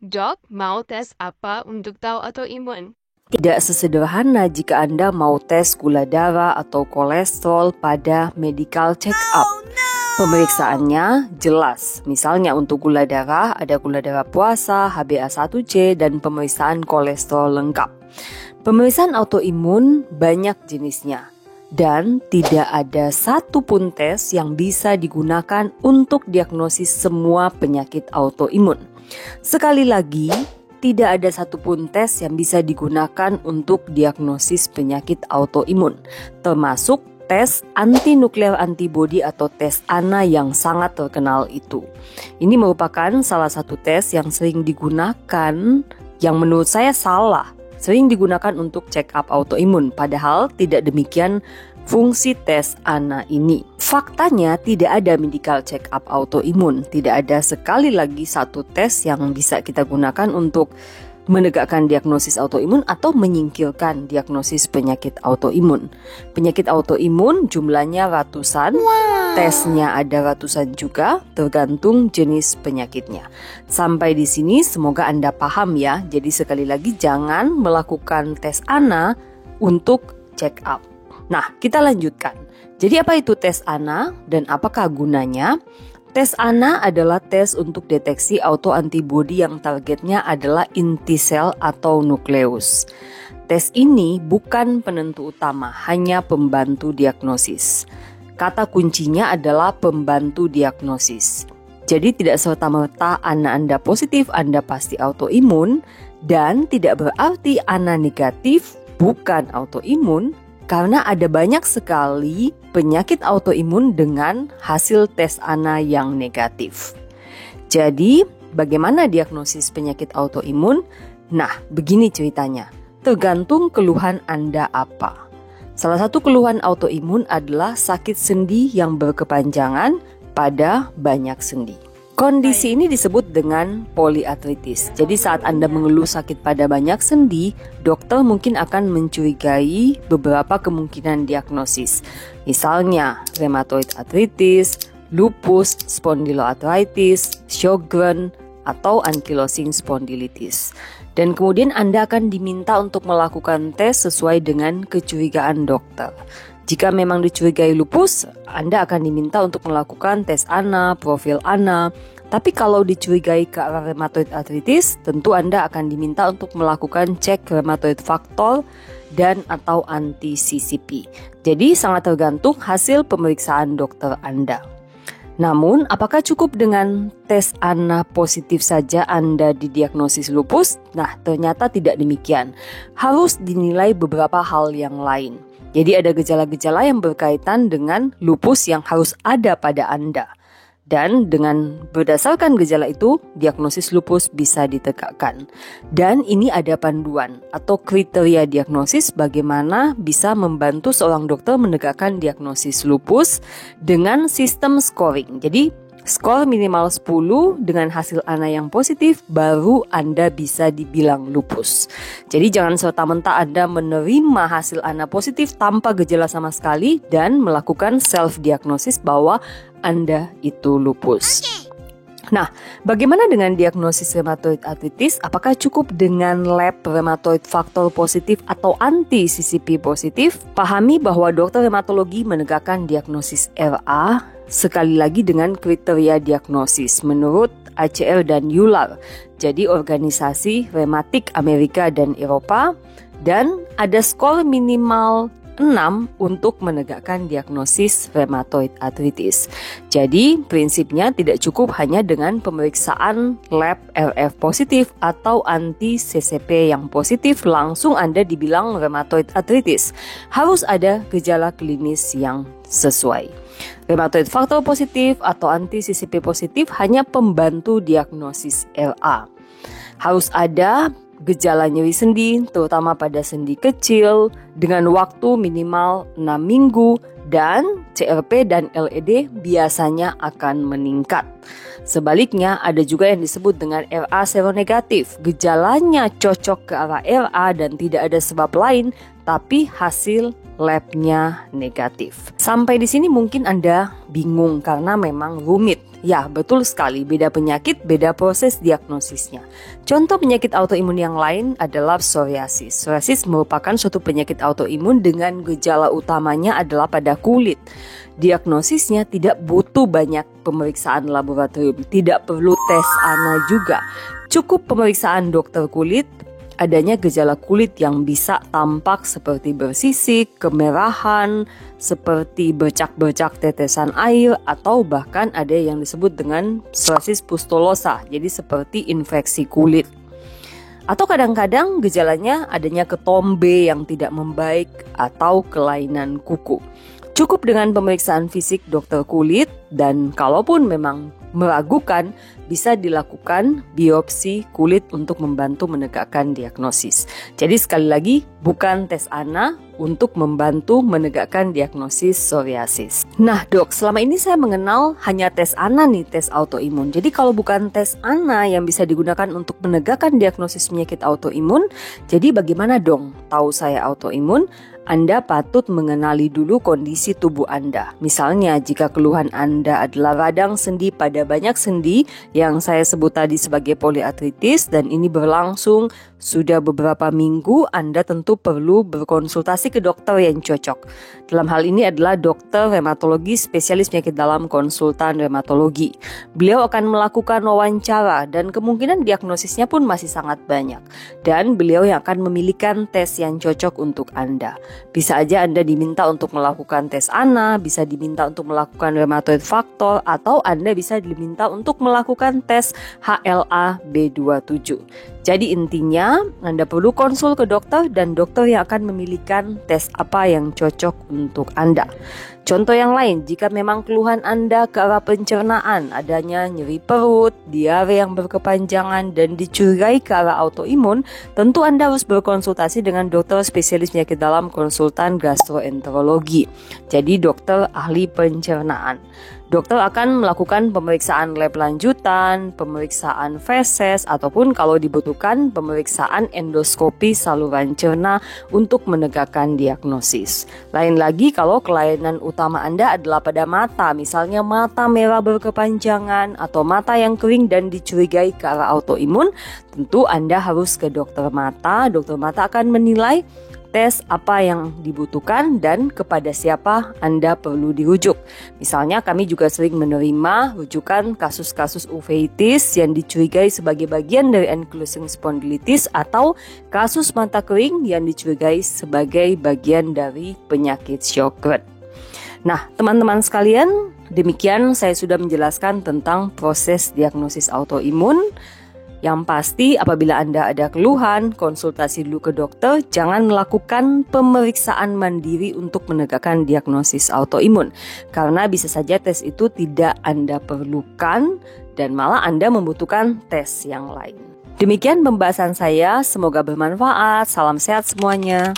Dok, mau tes apa untuk tahu autoimun? Tidak sesederhana jika Anda mau tes gula darah atau kolesterol pada medical check-up. Pemeriksaannya jelas, misalnya untuk gula darah ada gula darah puasa, HbA1c, dan pemeriksaan kolesterol lengkap. Pemeriksaan autoimun banyak jenisnya, dan tidak ada satupun tes yang bisa digunakan untuk diagnosis semua penyakit autoimun. Sekali lagi, tidak ada satupun tes yang bisa digunakan untuk diagnosis penyakit autoimun, termasuk tes anti-nuklear antibody atau tes ANA yang sangat terkenal itu. Ini merupakan salah satu tes yang sering digunakan, yang menurut saya salah, sering digunakan untuk check up autoimun, padahal tidak demikian fungsi tes ANA ini. Faktanya tidak ada medical check up autoimun, tidak ada sekali lagi satu tes yang bisa kita gunakan untuk menegakkan diagnosis autoimun atau menyingkirkan diagnosis penyakit autoimun. Penyakit autoimun jumlahnya ratusan, tesnya ada ratusan juga, tergantung jenis penyakitnya. Sampai di sini semoga Anda paham ya. Jadi sekali lagi jangan melakukan tes ANA untuk check up. Nah, kita lanjutkan. Jadi apa itu tes ANA dan apakah gunanya? Tes ANA adalah tes untuk deteksi autoantibody yang targetnya adalah inti sel atau nukleus. Tes ini bukan penentu utama, hanya pembantu diagnosis. Kata kuncinya adalah pembantu diagnosis. Jadi tidak serta-merta ANA Anda positif, Anda pasti autoimun, dan tidak berarti ANA negatif bukan autoimun, karena ada banyak sekali penyakit autoimun dengan hasil tes ANA yang negatif. Jadi, bagaimana diagnosis penyakit autoimun? Nah, begini ceritanya. Tergantung keluhan Anda apa. Salah satu keluhan autoimun adalah sakit sendi yang berkepanjangan pada banyak sendi. Kondisi ini disebut dengan poliartritis. Jadi saat Anda mengeluh sakit pada banyak sendi, dokter mungkin akan mencurigai beberapa kemungkinan diagnosis. Misalnya rheumatoid arthritis, lupus, spondyloarthritis, Sjogren, atau ankylosing spondylitis. Dan kemudian Anda akan diminta untuk melakukan tes sesuai dengan kecurigaan dokter. Jika memang dicurigai lupus, Anda akan diminta untuk melakukan tes ANA, profil ANA. Tapi kalau dicurigai ke arah rheumatoid arthritis, tentu Anda akan diminta untuk melakukan cek rheumatoid factor dan atau anti-CCP. Jadi sangat tergantung hasil pemeriksaan dokter Anda. Namun, apakah cukup dengan tes ANA positif saja Anda didiagnosis lupus? Nah, ternyata tidak demikian. Harus dinilai beberapa hal yang lain. Jadi ada gejala-gejala yang berkaitan dengan lupus yang harus ada pada Anda. Dan dengan berdasarkan gejala itu, diagnosis lupus bisa ditegakkan. Dan ini ada panduan atau kriteria diagnosis bagaimana bisa membantu seorang dokter menegakkan diagnosis lupus dengan sistem scoring. Jadi skor minimal 10 dengan hasil ANA yang positif baru Anda bisa dibilang lupus. Jadi jangan serta-merta Anda menerima hasil ANA positif tanpa gejala sama sekali dan melakukan self-diagnosis bahwa Anda itu lupus. Nah, bagaimana dengan diagnosis rheumatoid arthritis? Apakah cukup dengan lab rheumatoid factor positif atau anti-CCP positif? Pahami bahwa dokter rheumatologi menegakkan diagnosis RA sekali lagi dengan kriteria diagnosis menurut ACR dan EULAR. Jadi organisasi rematik Amerika dan Eropa, dan ada skor minimal 6 untuk menegakkan diagnosis rheumatoid arthritis. Jadi prinsipnya tidak cukup hanya dengan pemeriksaan lab RF positif atau anti-CCP yang positif langsung Anda dibilang rheumatoid arthritis. Harus ada gejala klinis yang sesuai. Rheumatoid factor positif atau anti-CCP positif hanya pembantu diagnosis RA. Harus ada gejala nyeri sendi, terutama pada sendi kecil, dengan waktu minimal 6 minggu, dan CRP dan LED biasanya akan meningkat. Sebaliknya, ada juga yang disebut dengan RA seronegatif. Gejalanya cocok ke arah RA dan tidak ada sebab lain, tapi hasil labnya negatif. Sampai di sini mungkin Anda bingung karena memang rumit. Ya, betul sekali, beda penyakit, beda proses diagnosisnya. Contoh penyakit autoimun yang lain adalah psoriasis. Psoriasis merupakan suatu penyakit autoimun dengan gejala utamanya adalah pada kulit. Diagnosisnya tidak butuh banyak pemeriksaan laboratorium, tidak perlu tes ANA juga. Cukup pemeriksaan dokter kulit, adanya gejala kulit yang bisa tampak seperti bersisik, kemerahan, seperti bercak-bercak tetesan air, atau bahkan ada yang disebut dengan psoriasis pustulosa, jadi seperti infeksi kulit. Atau kadang-kadang gejalanya adanya ketombe yang tidak membaik atau kelainan kuku. Cukup dengan pemeriksaan fisik dokter kulit, dan kalaupun memang meragukan, bisa dilakukan biopsi kulit untuk membantu menegakkan diagnosis. Jadi sekali lagi, bukan tes ANA untuk membantu menegakkan diagnosis psoriasis. Nah dok, selama ini saya mengenal hanya tes ANA nih, tes autoimun. Jadi kalau bukan tes ANA yang bisa digunakan untuk menegakkan diagnosis penyakit autoimun, jadi bagaimana dong tahu saya autoimun? Anda patut mengenali dulu kondisi tubuh Anda. Misalnya, jika keluhan Anda adalah radang sendi pada banyak sendi yang saya sebut tadi sebagai poliartritis dan ini berlangsung sudah beberapa minggu, Anda tentu perlu berkonsultasi ke dokter yang cocok. Dalam hal ini adalah dokter reumatologi spesialis penyakit dalam konsultan reumatologi. Beliau akan melakukan wawancara dan kemungkinan diagnosisnya pun masih sangat banyak. Dan beliau yang akan memilihkan tes yang cocok untuk Anda. Bisa aja Anda diminta untuk melakukan tes ANA, bisa diminta untuk melakukan rheumatoid factor, atau Anda bisa diminta untuk melakukan tes HLA B27. Jadi intinya Anda perlu konsul ke dokter dan dokter yang akan memilihkan tes apa yang cocok untuk Anda. Contoh yang lain, jika memang keluhan Anda ke arah pencernaan, adanya nyeri perut, diare yang berkepanjangan dan dicurigai ke arah autoimun, tentu Anda harus berkonsultasi dengan dokter spesialis penyakit dalam konsultan gastroenterologi. Jadi dokter ahli pencernaan. Dokter akan melakukan pemeriksaan lab lanjutan, pemeriksaan feses, ataupun kalau dibutuhkan pemeriksaan endoskopi saluran cerna untuk menegakkan diagnosis. Lain lagi kalau kelainan utama Anda adalah pada mata, misalnya mata merah berkepanjangan atau mata yang kering dan dicurigai ke arah autoimun, tentu Anda harus ke dokter mata. Dokter mata akan menilai tes apa yang dibutuhkan dan kepada siapa Anda perlu dirujuk. Misalnya kami juga sering menerima rujukan kasus-kasus uveitis yang dicurigai sebagai bagian dari ankylosing spondylitis atau kasus mata kering yang dicurigai sebagai bagian dari penyakit Sjogren. Nah, teman-teman sekalian, demikian saya sudah menjelaskan tentang proses diagnosis autoimun. Yang pasti apabila Anda ada keluhan, konsultasi dulu ke dokter, jangan melakukan pemeriksaan mandiri untuk menegakkan diagnosis autoimun. Karena bisa saja tes itu tidak Anda perlukan dan malah Anda membutuhkan tes yang lain. Demikian pembahasan saya, semoga bermanfaat, salam sehat semuanya.